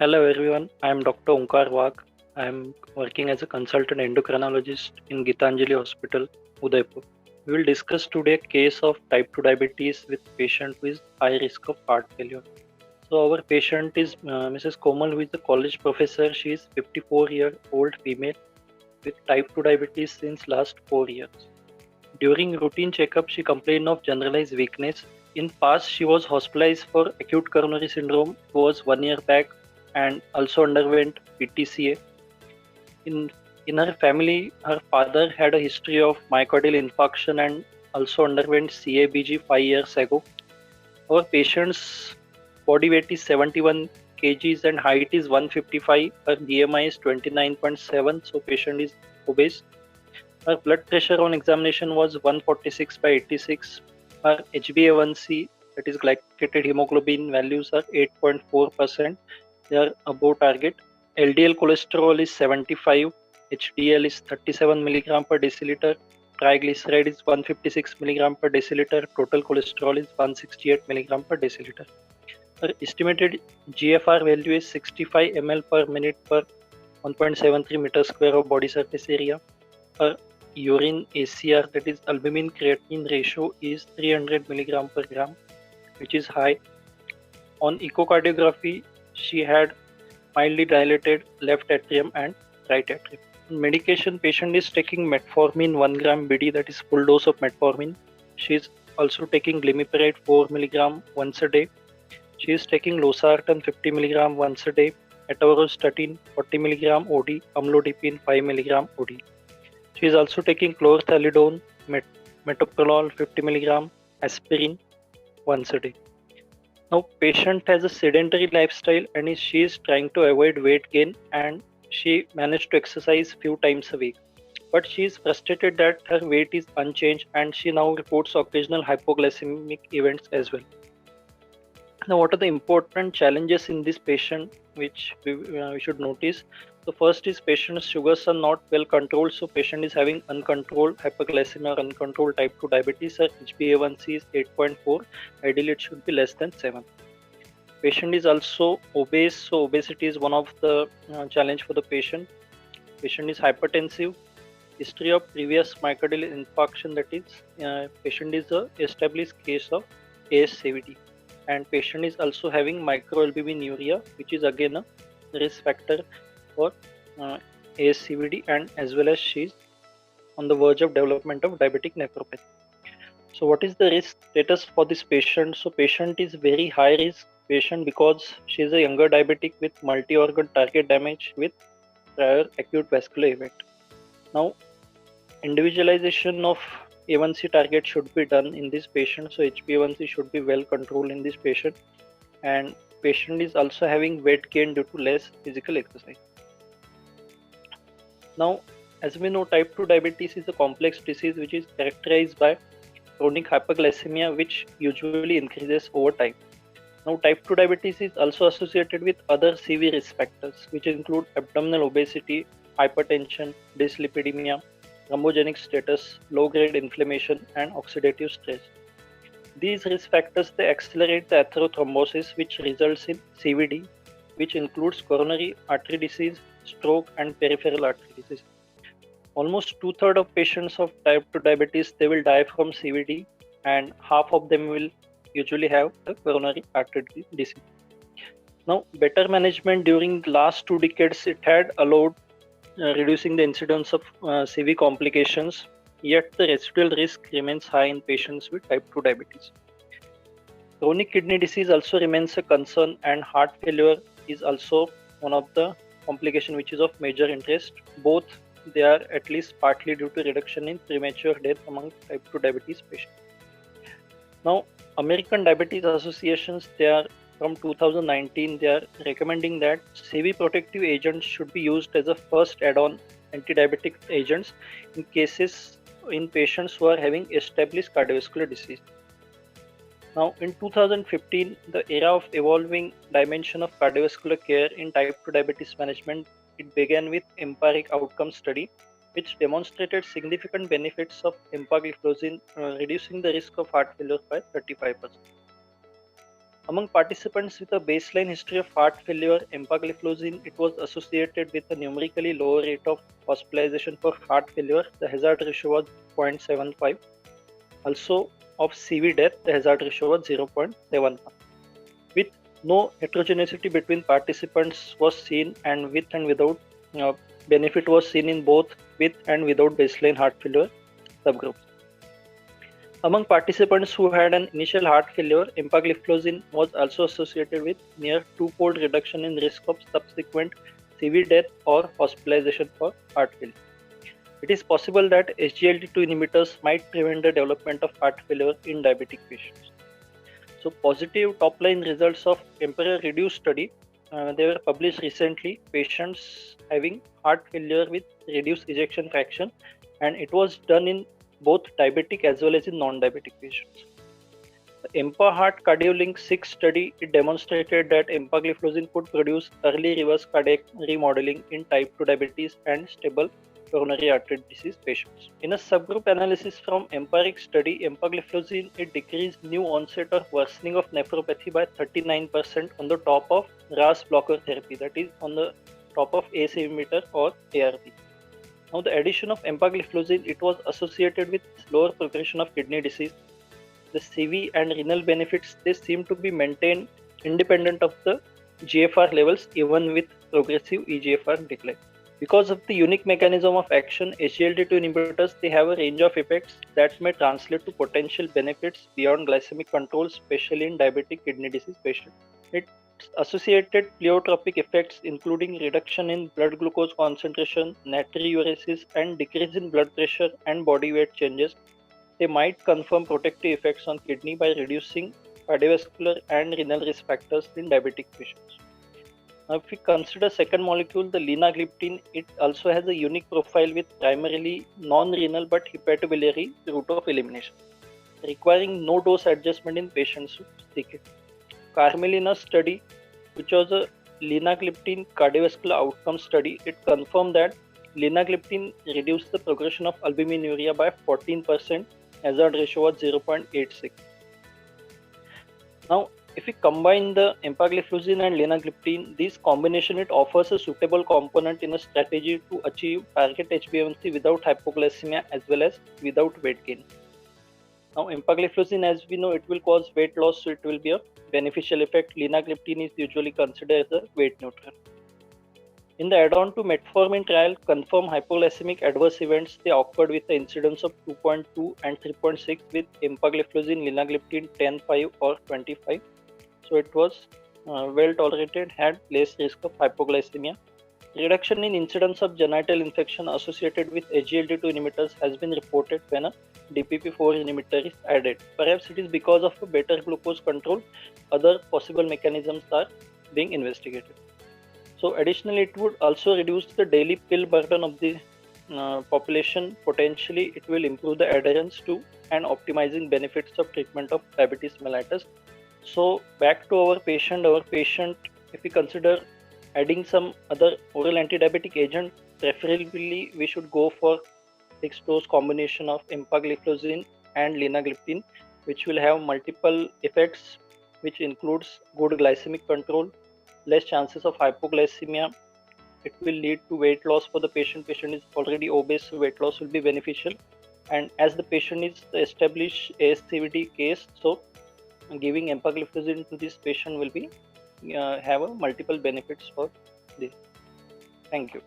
Hello everyone, I am Dr. Onkar Wagh. I am working as a consultant endocrinologist in Gitanjali Hospital, Udaipur. We will discuss today a case of type 2 diabetes with patient with high risk of heart failure. So our patient is Mrs. Komal, who is a college professor. She is 54-year-old female with type 2 diabetes since last 4 years. During routine checkup, she complained of generalized weakness. In past, she was hospitalized for acute coronary syndrome. It was 1 year back and also underwent PTCA. In in her family, her father had a history of myocardial infarction and also underwent CABG 5 years ago. Our patient's body weight is 71 kgs and height is 155. Her BMI is 29.7, so patient is obese. Her blood pressure on examination was 146 by 86. Her HbA1c, that is glycated hemoglobin values, are 8.4%. They are above target. LDL cholesterol is 75. HDL is 37 milligram per deciliter. Triglyceride is 156 milligram per deciliter. Total cholesterol is 168 milligram per deciliter. Her estimated GFR value is 65 ml per minute per 1.73 meter square of body surface area. Her urine ACR, that is albumin creatinine ratio, is 300 milligram per gram, which is high. On echocardiography, she had mildly dilated left atrium and right atrium. Medication, patient is taking metformin 1 gram BD, that is full dose of metformin. She is also taking glimepiride 4 milligram once a day. She is taking losartan 50 milligram once a day, atorvastatin 40 milligram OD, amlodipine 5 milligram OD. She is also taking chlorthalidone, metoprolol 50 milligram, aspirin once a day. Now, patient has a sedentary lifestyle and she is trying to avoid weight gain, and she managed to exercise few times a week. But she is frustrated that her weight is unchanged and she now reports occasional hypoglycemic events as well. Now, what are the important challenges in this patient which we should notice? The first is patient's sugars are not well controlled, so patient is having uncontrolled hyperglycemia or uncontrolled type 2 diabetes. Her HbA1c is 8.4. Ideally, it should be less than 7. Patient is also obese, so obesity is one of the challenge for the patient. Patient is hypertensive. History of previous myocardial infarction, that is, patient is a established case of ASCVD. And patient is also having microalbuminuria, which is again a risk factor for ASCVD, and as well as she is on the verge of development of diabetic nephropathy. So what is the risk status for this patient? So patient is very high risk patient because she is a younger diabetic with multi-organ target damage with prior acute vascular event. Now, individualization of A1C target should be done in this patient, so HbA1c should be well controlled in this patient, and patient is also having weight gain due to less physical exercise. Now, as we know, type 2 diabetes is a complex disease which is characterized by chronic hyperglycemia, which usually increases over time. Now, type 2 diabetes is also associated with other CV risk factors, which include abdominal obesity, hypertension, dyslipidemia, thrombogenic status, low-grade inflammation, and oxidative stress. These risk factors, they accelerate the atherothrombosis, which results in CVD, which includes coronary artery disease, stroke, and peripheral artery disease. Almost 2/3 of patients of type 2 diabetes, they will die from CVD, and half of them will usually have the coronary artery disease. Now, better management during the last 2 decades, it had allowed reducing the incidence of CV complications, yet the residual risk remains high in patients with type 2 diabetes. Chronic kidney disease also remains a concern, and heart failure is also one of the complications which is of major interest. Both, they are at least partly due to reduction in premature death among type 2 diabetes patients. Now, American Diabetes Associations, they are from 2019, they are recommending that CV protective agents should be used as a first add-on anti-diabetic agents in cases in patients who are having established cardiovascular disease. Now, in 2015, the era of evolving dimension of cardiovascular care in type 2 diabetes management, it began with EMPA-REG outcome study, which demonstrated significant benefits of empagliflozin, reducing the risk of heart failure by 35%. Among participants with a baseline history of heart failure, empagliflozin, it was associated with a numerically lower rate of hospitalization for heart failure. The hazard ratio was 0.75. Also, of CV death, the hazard ratio was 0.71. With no heterogeneity between participants was seen, and with and without benefit was seen in both with and without baseline heart failure subgroups. Among participants who had an initial heart failure, empagliflozin was also associated with near two-fold reduction in risk of subsequent CV death or hospitalization for heart failure. It is possible that SGLT2 inhibitors might prevent the development of heart failure in diabetic patients. So positive top-line results of EMPEROR reduced study, they were published recently. Patients having heart failure with reduced ejection fraction, and it was done in both diabetic as well as in non-diabetic patients. The EMPA-Heart CardioLink 6 study, it demonstrated that empagliflozin could produce early reverse cardiac remodeling in type 2 diabetes and stable coronary artery disease patients. In a subgroup analysis from EMPA-RIC study, empagliflozin, it decreased new onset or worsening of nephropathy by 39% on the top of RAS blocker therapy, that is on the top of ACE inhibitor or ARB. Now, the addition of empagliflozin, it was associated with slower progression of kidney disease. The CV and renal benefits, they seem to be maintained independent of the GFR levels even with progressive eGFR decline. Because of the unique mechanism of action, SGLT2 inhibitors, they have a range of effects that may translate to potential benefits beyond glycemic control, especially in diabetic kidney disease patients. Its associated pleiotropic effects, including reduction in blood glucose concentration, natriuresis, and decrease in blood pressure and body weight changes, they might confirm protective effects on kidney by reducing cardiovascular and renal risk factors in diabetic patients. Now, if we consider second molecule, the linagliptin, it also has a unique profile with primarily non-renal but hepatobiliary route of elimination, requiring no dose adjustment in patients who seek it. Carmelina study, which was a linagliptin cardiovascular outcome study, it confirmed that linagliptin reduced the progression of albuminuria by 14%, hazard ratio was 0.86. Now, if we combine the empagliflozin and linagliptin, this combination, it offers a suitable component in a strategy to achieve target HbA1c without hypoglycemia as well as without weight gain. Now, empagliflozin, as we know, it will cause weight loss, so it will be a beneficial effect. Linagliptin is usually considered as a weight neutral. In the add-on to metformin trial, confirmed hypoglycemic adverse events, they occurred with the incidence of 2.2 and 3.6 with empagliflozin, linagliptin 10, 5 or 25. So it was well tolerated, had less risk of hypoglycemia. Reduction in incidence of genital infection associated with SGLT2 inhibitors has been reported when a DPP4 inhibitor is added. Perhaps it is because of a better glucose control. Other possible mechanisms are being investigated. So additionally, it would also reduce the daily pill burden of the population. Potentially, it will improve the adherence to and optimizing benefits of treatment of diabetes mellitus. So back to our patient, if we consider adding some other oral anti-diabetic agent, preferably we should go for fixed-dose combination of empagliflozin and linagliptin, which will have multiple effects, which includes good glycemic control, less chances of hypoglycemia. It will lead to weight loss for the patient. Patient is already obese, so weight loss will be beneficial. And as the patient is the established ASCVD case, so giving empagliflozin to this patient will be have a multiple benefits for this. Thank you.